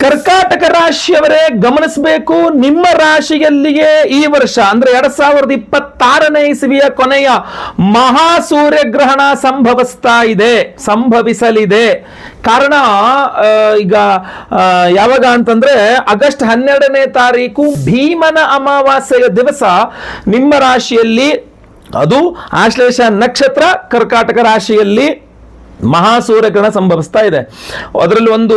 ಕರ್ಕಾಟಕ ರಾಶಿಯವರೇ ಗಮನಿಸಬೇಕು, ನಿಮ್ಮ ರಾಶಿಯಲ್ಲಿಯೇ ಈ ವರ್ಷ ಅಂದ್ರೆ 2026ನೇ ಇಸವಿಯ ಕೊನೆಯ ಮಹಾ ಸೂರ್ಯಗ್ರಹಣ ಸಂಭವಿಸಲಿದೆ. ಕಾರಣ ಈಗ ಯಾವಾಗ ಅಂತಂದ್ರೆ ಆಗಸ್ಟ್ 12ನೇ ತಾರೀಕು ಭೀಮನ ಅಮಾವಾಸ್ಯೆಯ ದಿವಸ ನಿಮ್ಮ ರಾಶಿಯಲ್ಲಿ, ಅದು ಆಶ್ಲೇಷ ನಕ್ಷತ್ರ, ಕರ್ಕಾಟಕ ರಾಶಿಯಲ್ಲಿ ಮಹಾಸೂರ್ಯಗ್ರಹಣ ಸಂಭವಿಸ್ತಾ ಇದೆ. ಅದರಲ್ಲಿ ಒಂದು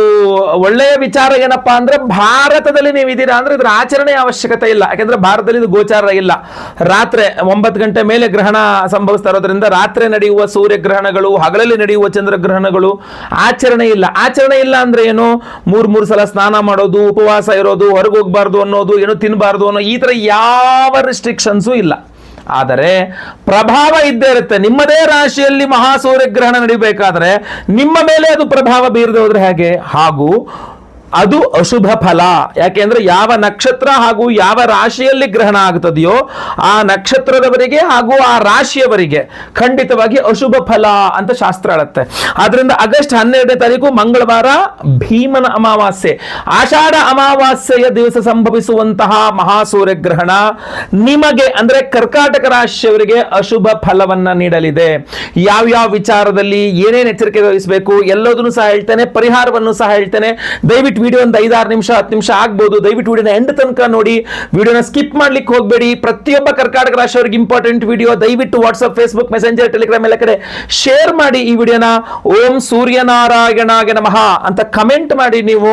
ಒಳ್ಳೆಯ ವಿಚಾರ ಏನಪ್ಪಾ ಅಂದ್ರೆ, ಭಾರತದಲ್ಲಿ ನೀವು ಇದ್ದೀರಾ ಅಂದ್ರೆ ಇದರ ಆಚರಣೆಯ ಅವಶ್ಯಕತೆ ಇಲ್ಲ. ಯಾಕಂದ್ರೆ ಭಾರತದಲ್ಲಿ ಇದು ಗೋಚಾರ ಇಲ್ಲ. ರಾತ್ರಿ 9 ಗಂಟೆ ಮೇಲೆ ಗ್ರಹಣ ಸಂಭವಿಸ್ತಾ ಇರೋದ್ರಿಂದ ರಾತ್ರಿ ನಡೆಯುವ ಸೂರ್ಯಗ್ರಹಣಗಳು, ಹಗಲಲ್ಲಿ ನಡೆಯುವ ಚಂದ್ರಗ್ರಹಣಗಳು ಆಚರಣೆ ಇಲ್ಲ ಅಂದ್ರೆ ಏನು, ಮೂರು ಸಲ ಸ್ನಾನ ಮಾಡೋದು, ಉಪವಾಸ ಇರೋದು, ಹೊರಗೆ ಹೋಗ್ಬಾರ್ದು ಅನ್ನೋದು, ಏನು ತಿನ್ನಬಾರ್ದು ಅನ್ನೋ ಈ ತರ ಯಾವ ರಿಸ್ಟ್ರಿಕ್ಷನ್ಸು ಇಲ್ಲ. ಆದರೆ ಪ್ರಭಾವ ಇದ್ದೇ ಇರುತ್ತೆ. ನಿಮ್ಮದೇ ರಾಶಿಯಲ್ಲಿ ಮಹಾಸೂರ್ಯಗ್ರಹಣ ನಡೀಬೇಕಾದ್ರೆ ನಿಮ್ಮ ಮೇಲೆ ಅದು ಪ್ರಭಾವ ಬೀರದೆ ಹೋದ್ರೆ ಹೇಗೆ? ಹಾಗೂ ಅದು ಅಶುಭ ಫಲ. ಯಾಕೆಂದ್ರೆ ಯಾವ ನಕ್ಷತ್ರ ಹಾಗೂ ಯಾವ ರಾಶಿಯಲ್ಲಿ ಗ್ರಹಣ ಆಗ್ತದೆಯೋ ಆ ನಕ್ಷತ್ರದವರಿಗೆ ಹಾಗೂ ಆ ರಾಶಿಯವರಿಗೆ ಖಂಡಿತವಾಗಿ ಅಶುಭ ಫಲ ಅಂತ ಶಾಸ್ತ್ರ ಹೇಳುತ್ತೆ. ಆದ್ರಿಂದ ಆಗಸ್ಟ್ 12ನೇ ತಾರೀಕು ಮಂಗಳವಾರ ಭೀಮನ ಅಮಾವಾಸ್ಯೆ, ಆಷಾಢ ಅಮಾವಾಸ್ಯೆಯ ದಿವಸ ಸಂಭವಿಸುವಂತಹ ಮಹಾಸೂರ್ಯಗ್ರಹಣ ನಿಮಗೆ ಅಂದ್ರೆ ಕರ್ಕಾಟಕ ರಾಶಿಯವರಿಗೆ ಅಶುಭ ಫಲವನ್ನ ನೀಡಲಿದೆ. ಯಾವ್ಯಾವ ವಿಚಾರದಲ್ಲಿ ಏನೇನು ಎಚ್ಚರಿಕೆ ವಹಿಸಬೇಕು ಎಲ್ಲದನ್ನು ಸಹ ಹೇಳ್ತೇನೆ, ಪರಿಹಾರವನ್ನು ಸಹ ಹೇಳ್ತೇನೆ. ದಯವಿಟ್ಟು ವಿಡಿಯೋ ಒಂದು 5-6 ನಿಮಿಷ 10 ನಿಮಿಷ ಆಗ್ಬೋದು. ದಯವಿಟ್ಟು ವಿಡಿಯೋನ ಎಂಡ್ ತನಕ ನೋಡಿ, ವಿಡಿಯೋನ ಸ್ಕಿಪ್ ಮಾಡ್ಲಿಕ್ಕೆ ಹೋಗಬೇಡಿ. ಪ್ರತಿಯೊಬ್ಬ ಕರ್ಕಾಟಕ ರಾಶಿಯವರಿಗೆ ಇಂಪಾರ್ಟೆಂಟ್ ವಿಡಿಯೋ. ದಯವಿಟ್ಟು ವಾಟ್ಸ್ಆಪ್, ಫೇಸ್ಬುಕ್, ಮೆಸೆಂಜರ್, ಟೆಲಿಗ್ರಾಮ್ ಎಲ್ಲ ಕಡೆ ಶೇರ್ ಮಾಡಿ ಈ ವಿಡಿಯೋನ. ಓಂ ಸೂರ್ಯನಾರಾಯಣಾಗೆ ನಮಃ ಅಂತ ಕಮೆಂಟ್ ಮಾಡಿ. ನೀವು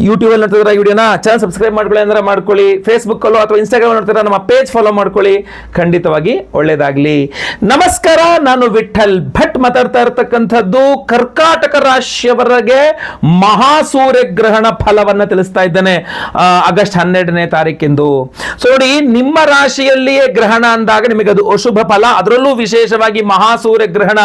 ಯೂಟ್ಯೂಬ್ ಅಲ್ಲಿ ನೋಡ್ತಿದ್ರೆ ಈ ವಿಡಿಯೋನ ಚಾನಲ್ ಸಬ್ಸ್ಕ್ರೈಬ್ ಮಾಡ್ಕೊಳ್ಳಿ ಅಂದ್ರೆ ಮಾಡ್ಕೊಳ್ಳಿ. ಫೇಸ್ಬುಕ್ ಅಲ್ಲೋ ಅಥವಾ ಇನ್ಸ್ಟಾಗ್ರಾಮ್ ನೋಡ್ತಿದ್ರೆ ನಮ್ಮ ಪೇಜ್ ಫಾಲೋ ಮಾಡ್ಕೊಳ್ಳಿ. ಖಂಡಿತವಾಗಿ ಒಳ್ಳೇದಾಗ್ಲಿ. ನಮಸ್ಕಾರ, ನಾನು ವಿಠಲ್ ಭಟ್ ಮಾತಾಡ್ತಾ ಇರತಕ್ಕಂಥದ್ದು ಕರ್ಕಾಟಕ ರಾಶಿಯವರಿಗೆ ಮಹಾಸೂರ್ಯಗ್ರಹಣ ಫಲವನ್ನ ತಿಳಿಸ್ತಾ ಇದ್ದೇನೆ ಆಗಸ್ಟ್ 12ನೇ ತಾರೀಕಿಂದು. ಸೊ ನೋಡಿ, ನಿಮ್ಮ ರಾಶಿಯಲ್ಲಿಯೇ ಗ್ರಹಣ ಅಂದಾಗ ನಿಮಗೆ ಅದು ಅಶುಭ ಫಲ. ಅದರಲ್ಲೂ ವಿಶೇಷವಾಗಿ ಮಹಾಸೂರ್ಯಗ್ರಹಣ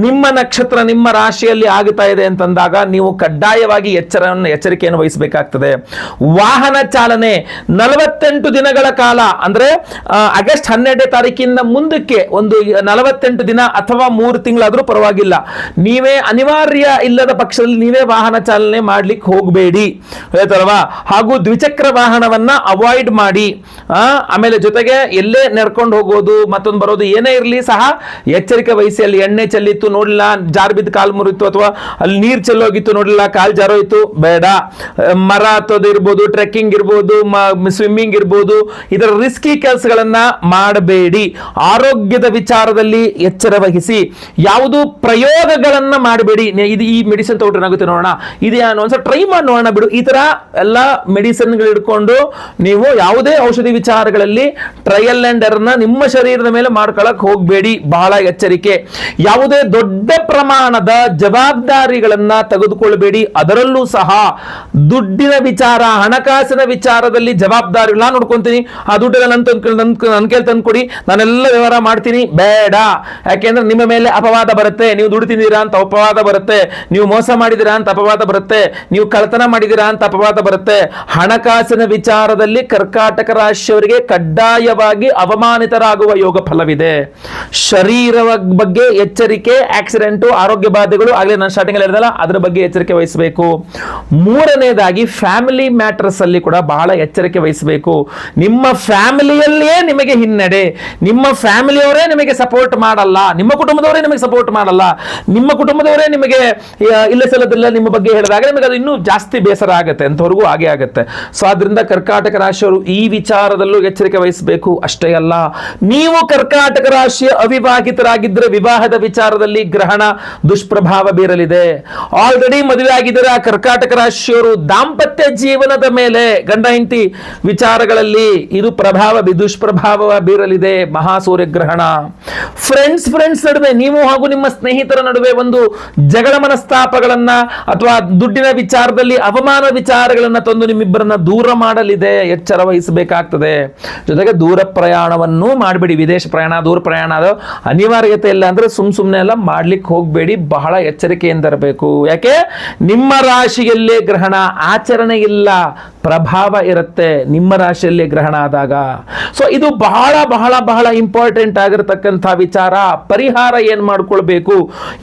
ನಿಮ್ಮ ನಕ್ಷತ್ರ ನಿಮ್ಮ ರಾಶಿಯಲ್ಲಿ ಆಗುತ್ತಾ ಇದೆ ಅಂತಂದಾಗ ನೀವು ಕಡ್ಡಾಯವಾಗಿ ಎಚ್ಚರಿಕೆಯನ್ನು ವಹಿಸಬೇಕಾಗ್ತದೆ. ವಾಹನ ಚಾಲನೆ 48 ದಿನಗಳ ಕಾಲ ಅಂದ್ರೆ ಆಗಸ್ಟ್ 12ನೇ ತಾರೀಕಿಂದ ಮುಂದಕ್ಕೆ ಒಂದು 48 ದಿನ ಅಥವಾ 3 ತಿಂಗಳಾದ್ರೂ ಪರವಾಗಿಲ್ಲ, ನೀವೇ ಅನಿವಾರ್ಯ ಇಲ್ಲದ ಪಕ್ಷದಲ್ಲಿ ನೀವೇ ವಾಹನ ಚಾಲನೆ ಮಾಡ್ಲಿಕ್ಕೆ ಹೋಗಬೇಡಿ, ಹೇಳ್ತಾರಲ್ವಾ. ಹಾಗೂ ದ್ವಿಚಕ್ರ ವಾಹನವನ್ನ ಅವಾಯ್ಡ್ ಮಾಡಿ. ಆಮೇಲೆ ಜೊತೆಗೆ ಎಲ್ಲೇ ನಡ್ಕೊಂಡು ಹೋಗೋದು ಮತ್ತೊಂದು ಬರೋದು ಏನೇ ಇರಲಿ ಸಹ ಎಚ್ಚರಿಕೆ ವಹಿಸಿ. ಅಲ್ಲಿ ಎಣ್ಣೆ ಚೆಲ್ಲಿತ್ತು ನೋಡಿಲ್ಲ, ಜಾರ್ ಬಿದ್ದು ಕಾಲು ಮುರಿತು, ಅಥವಾ ಅಲ್ಲಿ ನೀರು ಚೆಲ್ಲೋಗಿತ್ತು ನೋಡಿಲ್ಲ, ಕಾಲು ಜಾರೋಯ್ತು, ಬೇಡ. ಮರ ಹತ್ತೋದು ಇರ್ಬೋದು, ಟ್ರೆಕ್ಕಿಂಗ್ ಇರ್ಬೋದು, ಸ್ವಿಮ್ಮಿಂಗ್ ಇರ್ಬೋದು, ಇದರ ರಿಸ್ಕಿ ಕೆಲಸಗಳನ್ನ ಮಾಡಬೇಡಿ. ಆರೋಗ್ಯದ ವಿಚಾರದಲ್ಲಿ ಎಚ್ಚರ ವಹಿಸಿ. ಯಾವುದು ಪ್ರಯೋಗಗಳನ್ನ ಮಾಡಬೇಡಿ. ಇದು ಈ ಮೆಡಿಸಿನ್ ತಗೊಂಡ್ರೆ ಏನಾಗುತ್ತೆ ನೋಡೋಣ, ಇದೇ ಒಂದ್ಸಲ ಟ್ರೈ ಮಾಡಿ ನೋಡೋಣ ಬಿಡು, ಈ ತರ ಎಲ್ಲ ಮೆಡಿಸಿನ್ಗಳು ಹಿಡ್ಕೊಂಡು ನೀವು ಯಾವುದೇ ಔಷಧಿ ವಿಚಾರಗಳಲ್ಲಿ ಟ್ರಯಲ್ ಅಂಡ್ ಎರರ್ನ ನಿಮ್ಮ ಶರೀರದ ಮೇಲೆ ಮಾಡ್ಕೊಳಕ್ ಹೋಗಬೇಡಿ. ಬಹಳ ಎಚ್ಚರಿಕೆ. ಯಾವುದೇ ದೊಡ್ಡ ಪ್ರಮಾಣದ ಜವಾಬ್ದಾರಿಗಳನ್ನ ತೆಗೆದುಕೊಳ್ಳಬೇಡಿ. ಅದರಲ್ಲೂ ಸಹ ದುಡ್ಡಿನ ವಿಚಾರ, ಹಣಕಾಸಿನ ವಿಚಾರದಲ್ಲಿ ಜವಾಬ್ದಾರಿ ನಾನು ನೋಡ್ಕೊಂತೀನಿ, ಆ ದುಡ್ಡೆಲ್ಲ ನನ್ನ ಕೇಳಿ ತಂದ್ಕೊಡಿ, ನಾನೆಲ್ಲ ವ್ಯವಹಾರ ಮಾಡ್ತೀನಿ, ಬೇಡ. ಯಾಕೆಂದ್ರೆ ನಿಮ್ಮ ಮೇಲೆ ಅಪವಾದ ಬರುತ್ತೆ. ನೀವು ದುಡ್ಡು ತಿಂದಿರಾ ಅಂತ ಅಪವಾದ ಬರುತ್ತೆ, ನೀವು ಮೋಸ ಮಾಡಿದಿರಾ ಅಂತ ಅಪವಾದ ಬರುತ್ತೆ, ನೀವು ಕಳ್ತನ ಮಾಡಿದಿರಾ ಅಂತ ಅಪವಾದ ಬರುತ್ತೆ. ಹಣಕಾಸಿನ ವಿಚಾರದಲ್ಲಿ ಕರ್ಕಾಟಕ ರಾಶಿಯವರಿಗೆ ಕಡ್ಡಾಯವಾಗಿ ಅವಮಾನಿತರಾಗುವ ಯೋಗ ಫಲವಿದೆ. ಶರೀರದ ಬಗ್ಗೆ ಎಚ್ಚರಿಕೆ, ಆಕ್ಸಿಡೆಂಟು, ಆರೋಗ್ಯ ಬಾಧೆಗಳು ಆಗಲೇ ನಾನು ಸ್ಟಾರ್ಟಿಂಗ್ ಅಲ್ಲಿ ಹೇಳಿದಲ್ಲ, ಅದರ ಬಗ್ಗೆ ಎಚ್ಚರಿಕೆ ವಹಿಸಬೇಕು. ಮೂರನೇದಾಗಿ ಫ್ಯಾಮಿಲಿ ಮ್ಯಾಟರ್ಸ್ ಅಲ್ಲಿ ಕೂಡ ಬಹಳ ಎಚ್ಚರಿಕೆ ವಹಿಸಬೇಕು. ನಿಮ್ಮ ಫ್ಯಾಮಿಲಿಯಲ್ಲೇ ನಿಮಗೆ ಹಿನ್ನಡೆ, ನಿಮ್ಮ ಫ್ಯಾಮಿಲಿಯವರೇ ನಿಮಗೆ ಸಪೋರ್ಟ್ ಮಾಡಲ್ಲ, ನಿಮ್ಮ ಕುಟುಂಬದವರೇ ನಿಮಗೆ ಸಪೋರ್ಟ್ ಮಾಡಲ್ಲ, ನಿಮ್ಮ ಕುಟುಂಬದವರೇ ನಿಮಗೆ ಇಲ್ಲ ಸಲ್ಲದಿಲ್ಲ ನಿಮ್ಮ ಬಗ್ಗೆ ಹೇಳಿದಾಗ ನಿಮಗೆ ಅದು ಇನ್ನೂ ಜಾಸ್ತಿ ಬೇಸರ ಆಗುತ್ತೆ, ಅಂತವರೆಗೂ ಹಾಗೆ ಆಗುತ್ತೆ. ಸೊ ಆದ್ರಿಂದ ಕರ್ಕಾಟಕ ರಾಶಿಯವರು ಈ ವಿಚಾರದಲ್ಲೂ ಎಚ್ಚರಿಕೆ ವಹಿಸಬೇಕು. ಅಷ್ಟೇ ಅಲ್ಲ, ನೀವು ಕರ್ಕಾಟಕ ರಾಶಿಯ ಅವಿವಾಹಿತರಾಗಿದ್ದರೆ ವಿವಾಹದ ವಿಚಾರದಲ್ಲಿ ಗ್ರಹಣ ದುಷ್ಪ್ರಭಾವ ಬೀರಲಿದೆ. ಆಲ್ರೆಡಿ ಮದುವೆ ಆಗಿದ್ದರೆ ಆ ಕರ್ಕಾಟಕ ರಾಶಿಯವರು ದಾಂಪತ್ಯ ಜೀವನದ ಮೇಲೆ ಗಂಡ ಹೆಂಡತಿ ವಿಚಾರಗಳಲ್ಲಿ ಇದು ದುಷ್ಪ್ರಭಾವ ಬೀರಲಿದೆ ಮಹಾಸೂರ್ಯಗ್ರಹಣ. ಫ್ರೆಂಡ್ಸ್ ನಡುವೆ, ನೀವು ಹಾಗೂ ನಿಮ್ಮ ಸ್ನೇಹಿತರ ನಡುವೆ ಒಂದು ಜಗಳ ಮನಸ್ತಾಪಗಳನ್ನ ಅಥವಾ ದುಡ್ಡಿನ ವಿಚಾರದಲ್ಲಿ ಅವಮಾನ ವಿಚಾರಗಳನ್ನ ತಂದು ನಿಮ್ಮಿಬ್ಬರನ್ನ ದೂರ ಮಾಡಲಿದೆ. ಎಚ್ಚರ ವಹಿಸಬೇಕಾಗ್ತದೆ. ಜೊತೆಗೆ ದೂರ ಪ್ರಯಾಣವನ್ನು ಮಾಡಬೇಡಿ. ವಿದೇಶ ಪ್ರಯಾಣ, ದೂರ ಪ್ರಯಾಣ ಅದು ಅನಿವಾರ್ಯತೆ ಇಲ್ಲ ಅಂದ್ರೆ ಸುಮ್ಮನೆ ಎಲ್ಲ ಮಾಡ್ಲಿಕ್ಕೆ ಹೋಗಬೇಡಿ. ಬಹಳ ಎಚ್ಚರಿಕೆಯಿಂದ ಇರಬೇಕು. ಯಾಕೆ? ನಿಮ್ಮ ರಾಶಿಯಲ್ಲೇ ಗ್ರಹಣ, ಆಚರಣೆ ಇಲ್ಲ, ಪ್ರಭಾವ ಇರುತ್ತೆ ನಿಮ್ಮ ರಾಶಿಯಲ್ಲಿ ಗ್ರಹಣ ಆದಾಗ. ಸೊ ಇದು ಬಹಳ ಬಹಳ ಬಹಳ ಇಂಪಾರ್ಟೆಂಟ್ ಆಗಿರತಕ್ಕಂಥ ವಿಚಾರ. ಪರಿಹಾರ ಏನ್ ಮಾಡ್ಕೊಳ್ಬೇಕು?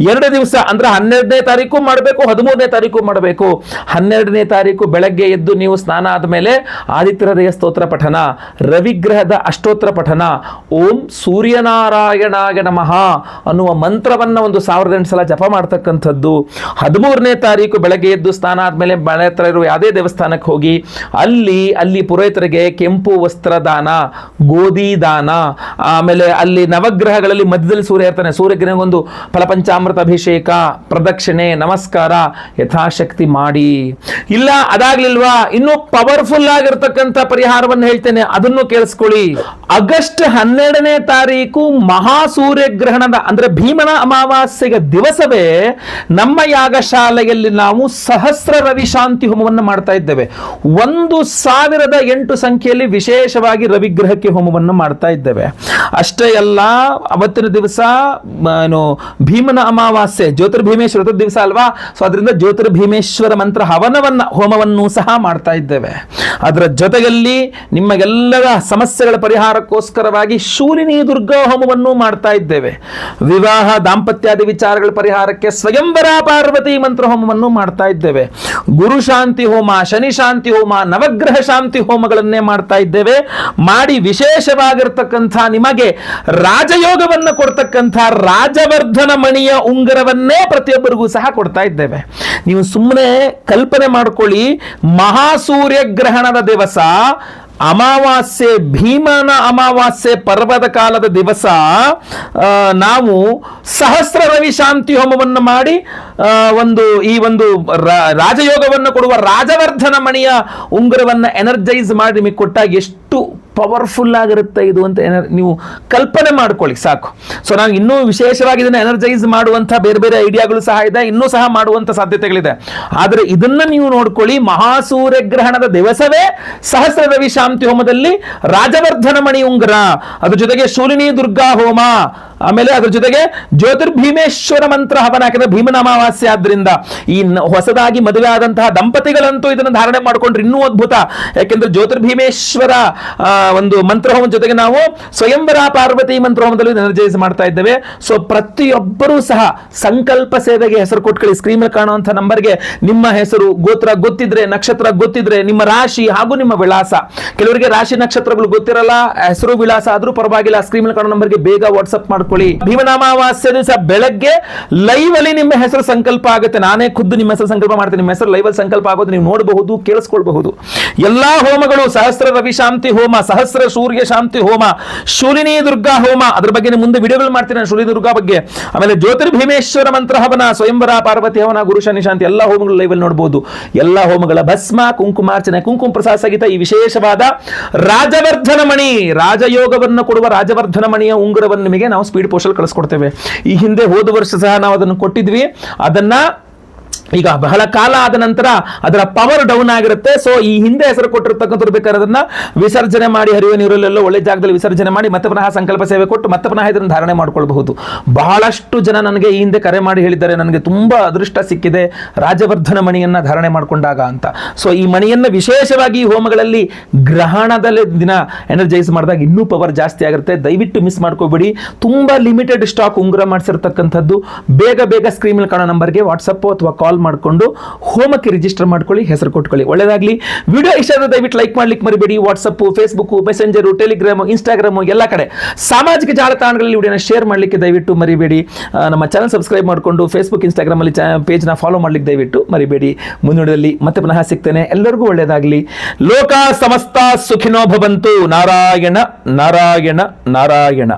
2 ದಿವಸ ಅಂದ್ರೆ 12ನೇ ತಾರೀಕು ಮಾಡಬೇಕು, 13ನೇ ತಾರೀಕು ಮಾಡಬೇಕು. 12ನೇ ತಾರೀಕು ಬೆಳಗ್ಗೆ ಎದ್ದು ನೀವು ಸ್ನಾನ ಆದಮೇಲೆ ಆದಿತ್ಯ ಹೃದಯ ಸ್ತೋತ್ರ ಪಠನ, ರವಿಗ್ರಹದ ಅಷ್ಟೋತ್ರ ಪಠನ, ಓಂ ಸೂರ್ಯನಾರಾಯಣಾಯ ನಮಃ ಅನ್ನುವ ಮಂತ್ರವನ್ನು ಒಂದು 1008 ಸಲ ಜಪ ಮಾಡ್ತಕ್ಕಂಥದ್ದು. 13ನೇ ತಾರೀಕು ಬೆಳಗ್ಗೆ ಎದ್ದು ಸ್ನಾನ ಆದಮೇಲೆ ಮನೆ ಹತ್ರ ಇರುವ ಯಾವುದೇ ದೇವಸ್ಥಾನಕ್ಕೆ ಹೋಗಿ ಅಲ್ಲಿ ಪುರೋಹಿತರಿಗೆ ಕೆಂಪು ವಸ್ತ್ರ ದಾನ, ಗೋಧಿ ದಾನ, ಆಮೇಲೆ ಅಲ್ಲಿ ನವಗ್ರಹಗಳಲ್ಲಿ ಮಧ್ಯದಲ್ಲಿ ಸೂರ್ಯ ಇರ್ತಾನೆ, ಸೂರ್ಯಗ್ರಹಗೊಂದು ಫಲಪಂಚಾಮೃತ ಅಭಿಷೇಕ, ಪ್ರದಕ್ಷಿಣೆ, ನಮಸ್ಕಾರ ಯಥಾಶಕ್ತಿ ಮಾಡಿ. ಇಲ್ಲ ಅದಾಗ್ಲಿಲ್ವಾ, ಇನ್ನೂ ಪವರ್ಫುಲ್ ಆಗಿರ್ತಕ್ಕಂಥ ಪರಿಹಾರವನ್ನು ಹೇಳ್ತೇನೆ, ಅದನ್ನು ಕೇಳಿಸ್ಕೊಳ್ಳಿ. ಆಗಸ್ಟ್ 12ನೇ ತಾರೀಕು ಮಹಾಸೂರ್ಯಗ್ರಹಣದ ಅಂದ್ರೆ ಭೀಮನ ಅಮಾವಾಸ್ಯೆಗೆ ದಿವಸವೇ ನಮ್ಮ ಯಾಗಶಾಲೆಯಲ್ಲಿ ನಾವು ಸಹಸ್ರ ರವಿ ಶಾಂತಿ ಹೋಮವನ್ನು ಮಾಡ್ತಾ ಇದ್ದೇವೆ. 1008 ಸಂಖ್ಯೆಯಲ್ಲಿ ವಿಶೇಷವಾಗಿ ರವಿಗ್ರಹಕ್ಕೆ ಹೋಮವನ್ನು ಮಾಡ್ತಾ ಇದ್ದೇವೆ. ಅಷ್ಟೇ ಅಲ್ಲ, ಅವತ್ತಿನ ದಿವಸ ಭೀಮನ ಅಮಾವಾಸ್ಯೆ ಜ್ಯೋತಿರ್ಭೀಮೇಶ್ವರ ದಿವಸ ಅಲ್ವಾ, ಸೊ ಅದರಿಂದ ಜ್ಯೋತಿರ್ಭೀಮೇಶ್ವರ ಮಂತ್ರ ಹೋಮವನ್ನು ಸಹ ಮಾಡ್ತಾ ಇದ್ದೇವೆ. ಅದರ ಜೊತೆಯಲ್ಲಿ ನಿಮಗೆಲ್ಲರ ಸಮಸ್ಯೆಗಳ ಪರಿಹಾರಕ್ಕೋಸ್ಕರವಾಗಿ ಶೂಲಿನಿ ದುರ್ಗಾ ಹೋಮವನ್ನು ಮಾಡ್ತಾ ಇದ್ದೇವೆ. ವಿವಾಹ ದಾಂಪತ್ಯಾದಿ ವಿಚಾರಗಳ ಪರಿಹಾರಕ್ಕೆ ಸ್ವಯಂವರ ಪಾರ್ವತಿ ಮಂತ್ರ ಹೋಮವನ್ನು ಮಾಡ್ತಾ ಇದ್ದೇವೆ. ಗುರು ಶಾಂತಿ ಹೋಮ, ಶನಿ ಶಾಂತಿ ಹೋಮ, ನವಗ್ರಹ ಶಾಂತಿ ಹೋಮಗಳನ್ನೇ ಮಾಡ್ತಾ ಇದ್ದೇವೆ. ಮಾಡಿ ವಿಶೇಷವಾಗಿರ್ತಕ್ಕಂಥ ನಿಮಗೆ ರಾಜಯೋಗವನ್ನು ಕೊಡ್ತಕ್ಕಂಥ ರಾಜವರ್ಧನ ಮಣಿಯ ಉಂಗುರವನ್ನೇ ಪ್ರತಿಯೊಬ್ಬರಿಗೂ ಸಹ ಕೊಡ್ತಾ ಇದ್ದೇವೆ. ನೀವು ಸುಮ್ಮನೆ ಕಲ್ಪನೆ ಮಾಡ್ಕೊಳ್ಳಿ, ಮಹಾಸೂರ್ಯ ಗ್ರಹಣದ ದಿವಸ ಅಮಾವಾಸ್ಯೆ, ಭೀಮನ ಅಮಾವಾಸ್ಯೆ ಪರ್ವದ ಕಾಲದ ದಿವಸ ನಾವು ಸಹಸ್ರ ರವಿ ಶಾಂತಿ ಹೋಮವನ್ನು ಮಾಡಿ ಈ ಒಂದು ರಾಜಯೋಗವನ್ನು ಕೊಡುವ ರಾಜವರ್ಧನ ಮಣಿಯ ಉಂಗುರವನ್ನು ಎನರ್ಜೈಸ್ ಮಾಡಿ ನಿಮಗೆ ಕೊಟ್ಟಾಗ ಎಷ್ಟು ಪವರ್ಫುಲ್ ಆಗಿರುತ್ತೆ ಇದು ಅಂತ ನೀವು ಕಲ್ಪನೆ ಮಾಡ್ಕೊಳ್ಳಿ ಸಾಕು. ಸೊ ನಾವು ಇನ್ನೂ ವಿಶೇಷವಾಗಿ ಇದನ್ನು ಎನರ್ಜೈಸ್ ಮಾಡುವಂಥ ಬೇರೆ ಬೇರೆ ಐಡಿಯಾಗಳು ಸಹ ಇದೆ, ಇನ್ನೂ ಸಹ ಮಾಡುವಂಥ ಸಾಧ್ಯತೆಗಳಿದೆ. ಆದರೆ ಇದನ್ನ ನೀವು ನೋಡ್ಕೊಳ್ಳಿ, ಮಹಾಸೂರ್ಯ ಗ್ರಹಣದ ದಿವಸವೇ ಸಹಸ್ರ ರವಿ ಶಾಂತಿ ಹೋಮದಲ್ಲಿ ರಾಜವರ್ಧನ ಮಣಿ ಉಂಗುರ, ಅದ್ರ ಜೊತೆಗೆ ಶೂಲಿನಿ ದುರ್ಗಾ ಹೋಮ, ಆಮೇಲೆ ಅದ್ರ ಜೊತೆಗೆ ಜ್ಯೋತಿರ್ಭೀಮೇಶ್ವರ ಮಂತ್ರ ಹವನ. ಯಾಕಂದ್ರೆ ಭೀಮನ ಅಮಾವಾಸ್ಯೆ ಆದ್ರಿಂದ ಈ ಹೊಸದಾಗಿ ಮದುವೆ ಆದಂತಹ ದಂಪತಿಗಳಂತೂ ಇದನ್ನು ಧಾರಣೆ ಮಾಡಿಕೊಂಡ್ರೆ ಇನ್ನೂ ಅದ್ಭುತ. ಯಾಕೆಂದ್ರೆ ಜ್ಯೋತಿರ್ಭೀಮೇಶ್ವರ ಒಂದು ಮಂತ್ರ ಹೋಮದ ಜೊತೆಗೆ ನಾವು ಸ್ವಯಂವರ ಪಾರ್ವತಿ ಮಂತ್ರ ಹೋಮದಲ್ಲಿ ಎನರ್ಜೈಸ್ ಮಾಡ್ತಾ ಇದ್ದೇವೆ. ಸೊ ಪ್ರತಿಯೊಬ್ಬರೂ ಸಹ ಸಂಕಲ್ಪ ಸೇವೆಗೆ ಹೆಸರು ಕೊಟ್ಕೊಳ್ಳಿ. ಸ್ಕ್ರೀನ್ ಮೇಲೆ ಕಾಣುವಂತಹ ನಂಬರ್ಗೆ ನಿಮ್ಮ ಹೆಸರು, ಗೋತ್ರ ಗೊತ್ತಿದ್ರೆ, ನಕ್ಷತ್ರ ಗೊತ್ತಿದ್ರೆ, ನಿಮ್ಮ ರಾಶಿ ಹಾಗೂ ನಿಮ್ಮ ವಿಳಾಸ. ಕೆಲವರಿಗೆ ರಾಶಿ ನಕ್ಷತ್ರಗಳು ಗೊತ್ತಿರಲ್ಲ, ಹೆಸರು ವಿಳಾಸ ಆದ್ರೂ ಪರವಾಗಿಲ್ಲ, ಸ್ಕ್ರೀನ್ ಮೇಲೆ ಕಾಣೋ ನಂಬರ್ಗೆ ಬೇಗ ವಾಟ್ಸ್ಆಪ್ ಮಾಡ್ಕೊಳ್ಳಿ. ಭೀಮನ ಅಮಾವಾಸ್ಯೆ ದಿವಸ ಬೆಳಗ್ಗೆ ಲೈವ್ ಅಲ್ಲಿ ನಿಮ್ಮ ಹೆಸರು ಸಂಕಲ್ಪ ಆಗುತ್ತೆ. ನಾನೇ ಖುದ್ದು ನಿಮ್ಮ ಹೆಸರು ಸಂಕಲ್ಪ ಮಾಡ್ತೀನಿ. ನಿಮ್ಮ ಹೆಸರು ಲೈವ್ ಅಲ್ಲಿ ಸಂಕಲ್ಪ ಆಗೋದು ನೀವು ನೋಡಬಹುದು, ಕೇಳಿಸ್ಕೊಳ್ಬಹುದು. ಎಲ್ಲಾ ಹೋಮಗಳು, ಸಹಸ್ರ ರವಿ ಶಾಂತಿ ಹೋಮ, ಸಹಸ್ರ ಸೂರ್ಯ ಶಾಂತಿ ಹೋಮ, ಶೂಲಿನಿ ದುರ್ಗಾ ಹೋಮ, ಅದ್ರ ಬಗ್ಗೆ ಮುಂದೆ ವಿಡಿಯೋಗಳು ಮಾಡ್ತೀನಿ ನಾನು ಶೂಲಿನಿ ದುರ್ಗಾ ಬಗ್ಗೆ. ಆಮೇಲೆ ಜ್ಯೋತಿರ್ಭೀಮೇಶ್ವರ ಮಂತ್ರ ಹವನ, ಸ್ವಯಂವರ ಪಾರ್ವತಿ ಹವನ, ಗುರು ಶನಿ ಶಾಂತಿ, ಎಲ್ಲ ಹೋಮಗಳು ಲೈವ್ ಅಲ್ಲಿ ನೋಡಬಹುದು. ಎಲ್ಲ ಹೋಮಗಳ ಭಸ್ಮ, ಕುಂಕುಮಾರ್ಚನೆ, ಕುಂಕುಮ ಪ್ರಸಾದ ಸಹಿತ ಈ ವಿಶೇಷವಾದ ರಾಜವರ್ಧನ ಮಣಿ, ರಾಜಯೋಗವನ್ನು ಕೊಡುವ ರಾಜವರ್ಧನ ಮಣಿಯ ಉಂಗುರವನ್ನು ನಿಮಗೆ ನಾವು ಸ್ಪೀಡ್ ಪೋಸ್ಟ್ ಅಲ್ಲಿ ಕಳಿಸ್ಕೊಡ್ತೇವೆ. ಈ ಹಿಂದೆ ಹೋದ ವರ್ಷ ಸಹ ನಾವು ಅದನ್ನು ಕೊಟ್ಟಿದ್ವಿ. ಅದನ್ನ ಈಗ ಬಹಳ ಕಾಲ ಆದ ನಂತರ ಅದರ ಪವರ್ ಡೌನ್ ಆಗಿರುತ್ತೆ. ಸೊ ಈ ಹಿಂದೆ ಹೆಸರು ಕೊಟ್ಟಿರ್ತಕ್ಕಂಥವ್ರು ಬೇಕಾದ್ರೆ ಅದನ್ನ ವಿಸರ್ಜನೆ ಮಾಡಿ, ಹರಿಯುವ ನೀರಲ್ಲೆಲ್ಲ ಒಳ್ಳೆ ಜಾಗದಲ್ಲಿ ವಿಸರ್ಜನೆ ಮಾಡಿ ಮತ್ತೆ ಪುನಃ ಸಂಕಲ್ಪ ಸೇವೆ ಕೊಟ್ಟು ಮತ್ತೆ ಪುನಃ ಇದನ್ನು ಧಾರಣೆ ಮಾಡ್ಕೊಳ್ಬಹುದು. ಬಹಳಷ್ಟು ಜನ ನನಗೆ ಈ ಹಿಂದೆ ಕರೆ ಮಾಡಿ ಹೇಳಿದ್ದಾರೆ, ನನಗೆ ತುಂಬಾ ಅದೃಷ್ಟ ಸಿಕ್ಕಿದೆ ರಾಜವರ್ಧನ ಮಣಿಯನ್ನ ಧಾರಣೆ ಮಾಡಿಕೊಂಡಾಗ ಅಂತ. ಸೊ ಈ ಮಣಿಯನ್ನ ವಿಶೇಷವಾಗಿ ಈ ಹೋಮಗಳಲ್ಲಿ ಗ್ರಹಣದಲ್ಲಿ ದಿನ ಎನರ್ಜೈಸ್ ಮಾಡಿದಾಗ ಇನ್ನೂ ಪವರ್ ಜಾಸ್ತಿ ಆಗಿರುತ್ತೆ. ದಯವಿಟ್ಟು ಮಿಸ್ ಮಾಡ್ಕೋಬೇಡಿ. ತುಂಬಾ ಲಿಮಿಟೆಡ್ ಸ್ಟಾಕ್ ಉಂಗುರ ಮಾಡಿಸಿರ್ತಕ್ಕಂಥದ್ದು. ಬೇಗ ಬೇಗ ಸ್ಕ್ರೀನ್ ಮೇಲೆ ಕಾಣೋ ನಂಬರ್ಗೆ ವಾಟ್ಸಪ್ ಅಥವಾ ಕಾಲ್ ಮಾಡಿಕೊಂಡು ಹೋಮಕ್ಕೆ ರಿಜಿಸ್ಟರ್ ಮಾಡ್ಕೊಳ್ಳಿ, ಹೆಸರು ಕೊಟ್ಕೊಳ್ಳಿ. ಒಳ್ಳೆದಾಗ್ಲಿ. ವಿಡಿಯೋ ಇಷ್ಟ ಆದರೆ ದಯವಿಟ್ಟು ಲೈಕ್ ಮಾಡ್ಲಿಕ್ಕೆ ಮರಿಬೇಡಿ. WhatsApp, Facebook, messenger, Telegram, Instagram ಎಲ್ಲ ಕಡೆ ಸಾಮಾಜಿಕ ಜಾಲತಾಣಗಳಲ್ಲಿ ವಿಡಿಯೋನ ಶೇರ್ ಮಾಡಲಿಕ್ಕೆ ದಯವಿಟ್ಟು ಮರಿಬೇಡಿ. ನಮ್ಮ ಚಾನಲ್ ಸಬ್ಸ್ಕ್ರೈಬ್ ಮಾಡಿಕೊಂಡು ಫೇಸ್ಬುಕ್, ಇನ್ಸ್ಟಾಗ್ರಾಮ್ ಅಲ್ಲಿ ಪೇಜ್ನ ಫಾಲೋ ಮಾಡ್ಲಿಕ್ಕೆ ದಯವಿಟ್ಟು ಮರಿಬೇಡಿ. ಮುಂದಿನದಲ್ಲಿ ಮತ್ತೆ ಪುನಃ ಸಿಗ್ತೇನೆ. ಎಲ್ಲರಿಗೂ ಒಳ್ಳೆಯದಾಗಲಿ. ಲೋಕ ಸಮಸ್ತ ಸುಖಿನೋ ಭವಂತು. ನಾರಾಯಣ ನಾರಾಯಣ ನಾರಾಯಣ.